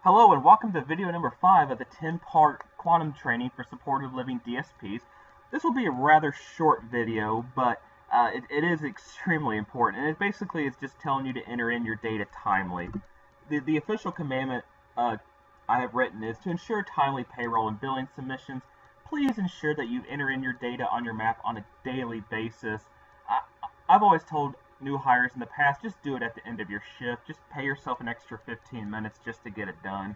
Hello and welcome to video number 5 of the 10-part quantum training for supportive living DSPs. This will be a rather short video, but it is extremely important, and it basically is just telling you to enter in your data timely. The official commandment I have written is to ensure timely payroll and billing submissions. Please ensure that you enter in your data on your map on a daily basis. I've always told new hires in the past, just do it at the end of your shift. Just pay yourself an extra 15 minutes just to get it done.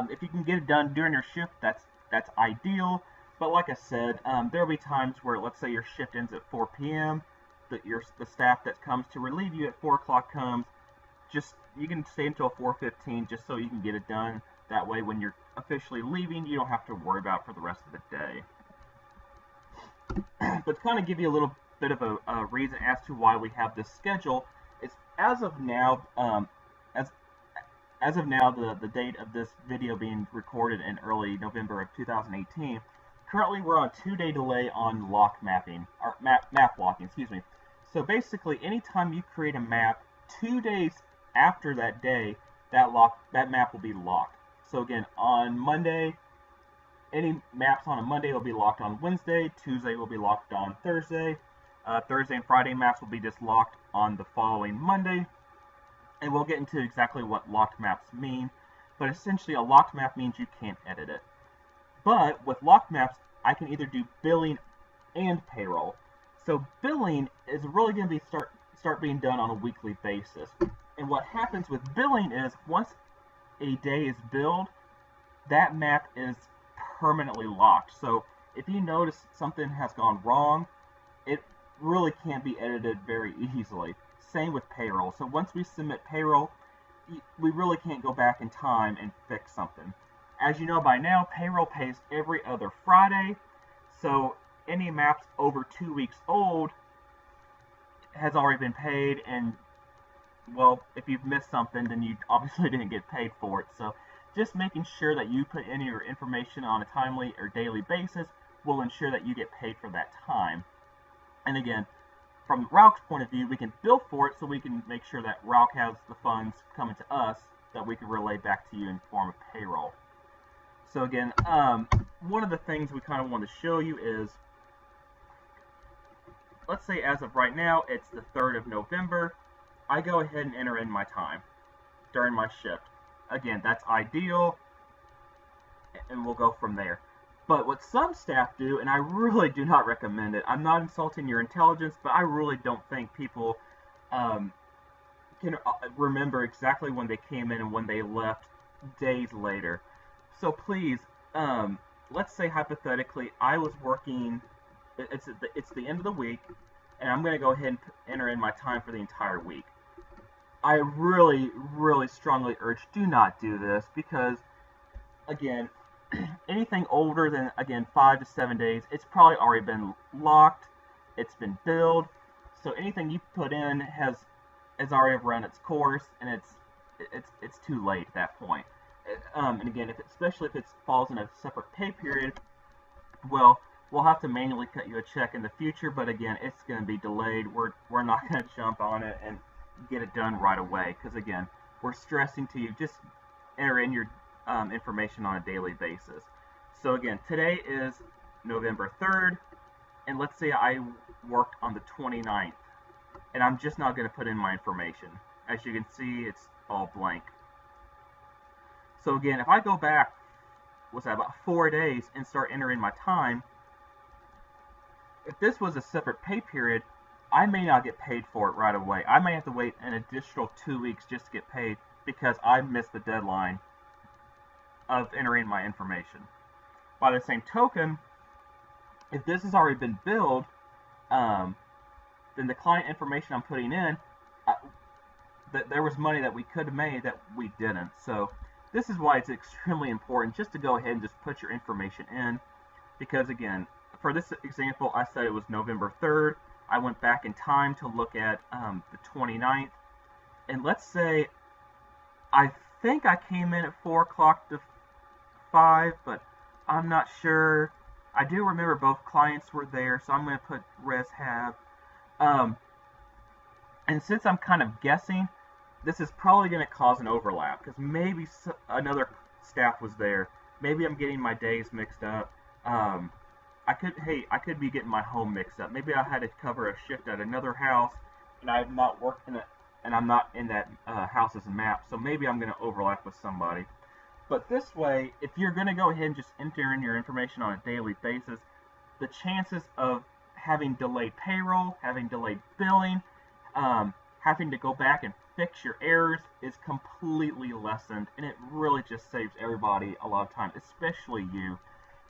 If you can get it done during your shift, that's ideal. But like I said, there will be times where, let's say your shift ends at 4 p.m. The staff that comes to relieve you at 4 o'clock comes. You can stay until 4:15 just so you can get it done. That way, when you're officially leaving, you don't have to worry about it for the rest of the day. But to kind of give you a little bit of a reason as to why we have this schedule, is as of now, the date of this video being recorded in early November of 2018. Currently, we're on a 2-day delay on lock mapping, or map locking, excuse me. So basically, anytime you create a map, 2 days after that day, that map will be locked. So again, on Monday, any maps on a Monday will be locked on Wednesday. Tuesday will be locked on Thursday. Thursday and Friday maps will be just locked on the following Monday. And we'll get into exactly what locked maps mean. But essentially, a locked map means you can't edit it. But with locked maps, I can either do billing and payroll. So billing is really going to be start being done on a weekly basis. And what happens with billing is once a day is billed, that map is permanently locked. So if you notice something has gone wrong, it really can't be edited very easily. Same with payroll. So once we submit payroll, we really can't go back in time and fix something. As you know by now, payroll pays every other Friday. So any maps over 2 weeks old has already been paid, and well, if you've missed something, then you obviously didn't get paid for it. So just making sure that you put in your information on a timely or daily basis will ensure that you get paid for that time. And again, from Rauch's point of view, we can bill for it so we can make sure that Rauch has the funds coming to us that we can relay back to you in form of payroll. So again, one of the things we kind of want to show you is, let's say as of right now, it's the 3rd of November. I go ahead and enter in my time during my shift. Again, that's ideal, and we'll go from there. But what some staff do, and I really do not recommend it, I'm not insulting your intelligence, but I really don't think people can remember exactly when they came in and when they left days later. So please, let's say hypothetically I was working, it's the end of the week, and I'm going to go ahead and enter in my time for the entire week. I really, really strongly urge, do not do this, because again, anything older than, again, 5 to 7 days, it's probably already been locked, it's been billed, so anything you put in has already run its course, and it's too late at that point. And again, especially if it falls in a separate pay period, well, we'll have to manually cut you a check in the future, but again, it's going to be delayed. We're not going to jump on it and get it done right away, because again, we're stressing to you, just enter in your information on a daily basis. So again, today is November 3rd, and let's say I worked on the 29th, and I'm just not going to put in my information. As you can see, it's all blank. So again, if I go back, what's that, about 4 days, and start entering my time, if this was a separate pay period, I may not get paid for it right away. I may have to wait an additional 2 weeks just to get paid because I missed the deadline of entering my information. By the same token, if this has already been billed, then the client information I'm putting in, there was money that we could have made that we didn't. So this is why it's extremely important just to go ahead and just put your information in, because again, for this example, I said it was November 3rd. I went back in time to look at the 29th, and let's say I think I came in at 4 o'clock to 5, but I'm not sure. I do remember both clients were there, so I'm going to put res have. And since I'm kind of guessing, this is probably going to cause an overlap because maybe another staff was there. Maybe I'm getting my days mixed up. Um, I could be getting my home mixed up. Maybe I had to cover a shift at another house, and I'm not working it, and I'm not in that house's map. So maybe I'm going to overlap with somebody. But this way, if you're going to go ahead and just enter in your information on a daily basis, the chances of having delayed payroll, having delayed billing, having to go back and fix your errors is completely lessened, and it really just saves everybody a lot of time, especially you.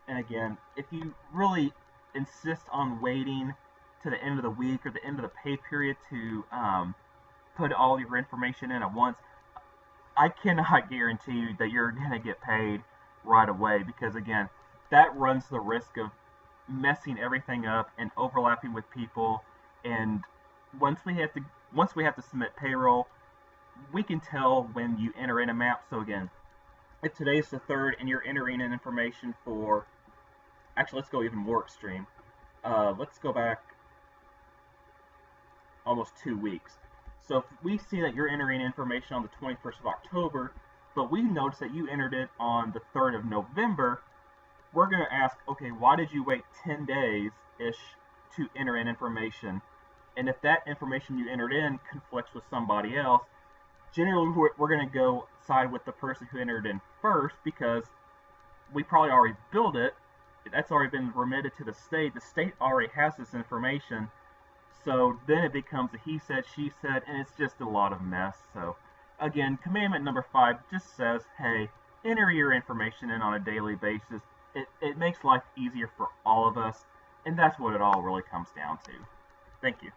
And again, if you really insist on waiting to the end of the week or the end of the pay period to put all your information in at once, I cannot guarantee you that you're going to get paid right away because, again, that runs the risk of messing everything up and overlapping with people. And once we have to submit payroll, we can tell when you enter in a map. So again, if today's the 3rd and you're entering in information for, actually, let's go even more extreme. Let's go back almost 2 weeks. So if we see that you're entering information on the 21st of October, but we notice that you entered it on the 3rd of November, we're going to ask, okay, why did you wait 10 days-ish to enter in information? And if that information you entered in conflicts with somebody else, generally we're going to go side with the person who entered in first because we probably already billed it. That's already been remitted to the state. The state already has this information. So then it becomes a he said, she said, and it's just a lot of mess. So again, commandment number 5 just says, hey, enter your information in on a daily basis. It makes life easier for all of us, and that's what it all really comes down to. Thank you.